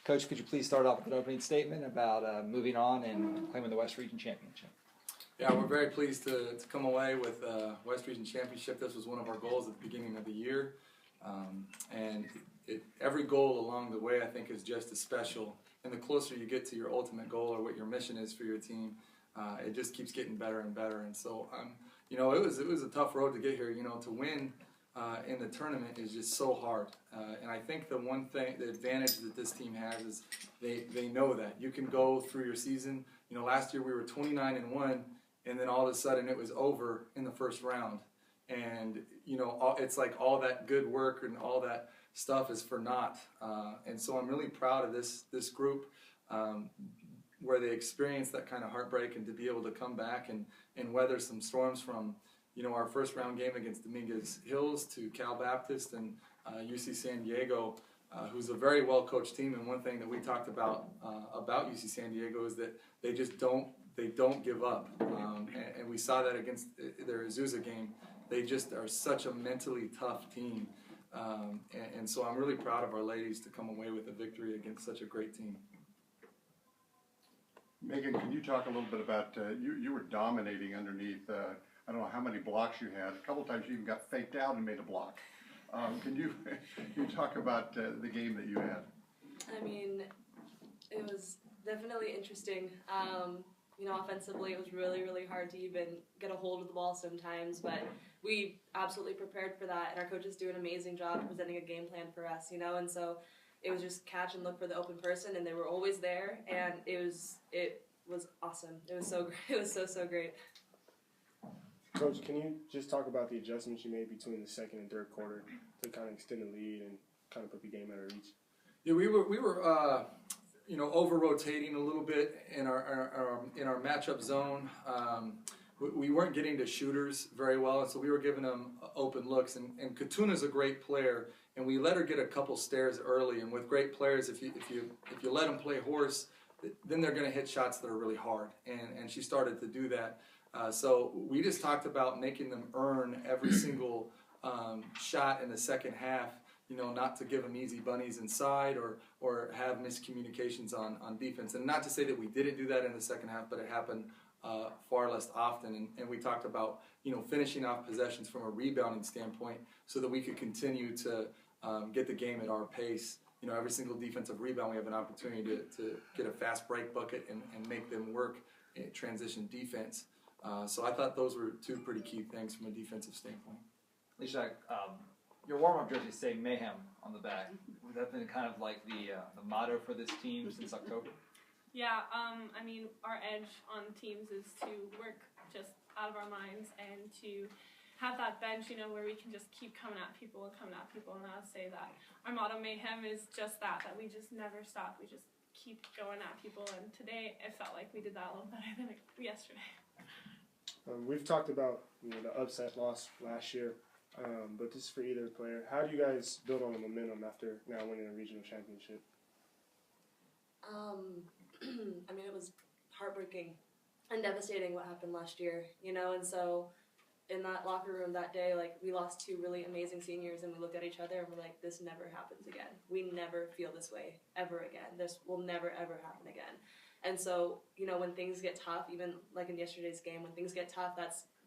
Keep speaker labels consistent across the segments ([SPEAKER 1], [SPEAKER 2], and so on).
[SPEAKER 1] Coach, could you please start off with an opening statement about moving on and claiming the West Region Championship?
[SPEAKER 2] Yeah, we're very pleased to come away with West Region Championship. This was one of our goals at the beginning of the year. And every goal along the way, I think, is just as special. And the closer you get to your ultimate goal or what your mission is for your team, it just keeps getting better and better. And so, it was a tough road to get here. To win in the tournament is just so hard. And I think the advantage that this team has is they know that. You can go through your season. Last year we were 29-1, and then all of a sudden it was over in the first round. And, it's like all that good work and all that stuff is for naught. And so I'm really proud of this group where they experienced that kind of heartbreak, and to be able to come back and weather some storms from, our first round game against Dominguez Hills to Cal Baptist and UC San Diego, who's a very well-coached team. And one thing that we talked about UC San Diego is that they just don't give up. And we saw that against their Azusa game. They just are such a mentally tough team. And so I'm really proud of our ladies to come away with a victory against such a great team.
[SPEAKER 3] Megan, can you talk a little bit about, you were dominating underneath, I don't know how many blocks you had. A couple times you even got faked out and made a block. Can you talk about the game that you had?
[SPEAKER 4] I mean, it was definitely interesting. Offensively, it was really, really hard to even get a hold of the ball sometimes, but we absolutely prepared for that, and our coaches do an amazing job presenting a game plan for us, and so it was just catch and look for the open person, and they were always there, and it was awesome. It was so great. It was so great.
[SPEAKER 5] Coach, can you just talk about the adjustments you made between the second and third quarter to kind of extend the lead and kind of put the game at our reach?
[SPEAKER 2] Yeah, we were over rotating a little bit in our matchup zone. We weren't getting to shooters very well, and so we were giving them open looks. And Katuna's a great player, and we let her get a couple stares early. And with great players, if you let them play horse, then they're going to hit shots that are really hard. And she started to do that. So we just talked about making them earn every single shot in the second half. Not to give them easy bunnies inside or have miscommunications on defense. And not to say that we didn't do that in the second half, but it happened far less often. And we talked about, finishing off possessions from a rebounding standpoint so that we could continue to get the game at our pace. Every single defensive rebound, we have an opportunity to get a fast break bucket and make them work in transition defense. So I thought those were two pretty key things from a defensive standpoint.
[SPEAKER 1] Alysa, your warm-up jersey saying mayhem on the back. Has that been kind of like the motto for this team since October?
[SPEAKER 6] Yeah, our edge on teams is to work just out of our minds and to have that bench, where we can just keep coming at people. And I'll say that our motto, mayhem, is just that we just never stop. We just keep going at people. And today, it felt like we did that a little better than yesterday.
[SPEAKER 5] We've talked about the upset loss last year, but this is for either player. How do you guys build on the momentum after now winning a regional championship?
[SPEAKER 4] It was heartbreaking and devastating what happened last year, and so in that locker room that day, we lost two really amazing seniors, and we looked at each other and we're like, this never happens again. We never feel this way ever again. This will never, ever happen again. And so, when things get tough, even like in yesterday's game, when things get tough,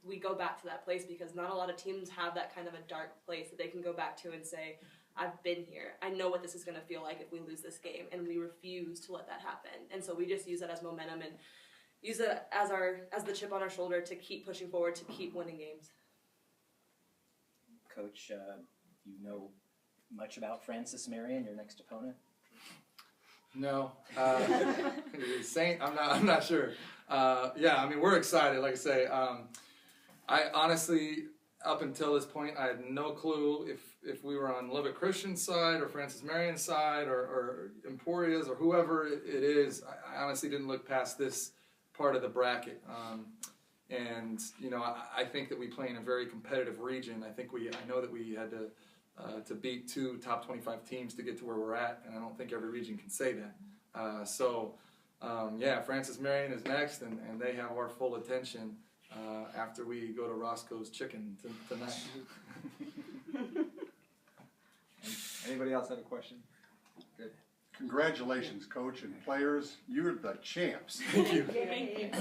[SPEAKER 4] we go back to that place, because not a lot of teams have that kind of a dark place that they can go back to and say, I've been here. I know what this is going to feel like if we lose this game, and we refuse to let that happen. And so we just use that as momentum and use it as the chip on our shoulder to keep pushing forward, to keep winning games.
[SPEAKER 7] Coach, you know much about Francis Marion, your next opponent?
[SPEAKER 2] No, Saint. I'm not sure. We're excited. Like I say, I honestly, up until this point, I had no clue if we were on Lubbock Christian's side or Francis Marion's side or Emporia's or whoever it is. I honestly didn't look past this part of the bracket. I think that we play in a very competitive region. I know that we had to beat two top 25 teams to get to where we're at, and I don't think every region can say that. Francis Marion is next, and they have our full attention after we go to Roscoe's Chicken tonight.
[SPEAKER 1] Anybody else have a question? Good.
[SPEAKER 3] Congratulations, coach and players. You're the champs.
[SPEAKER 2] Thank you.
[SPEAKER 6] Thank you.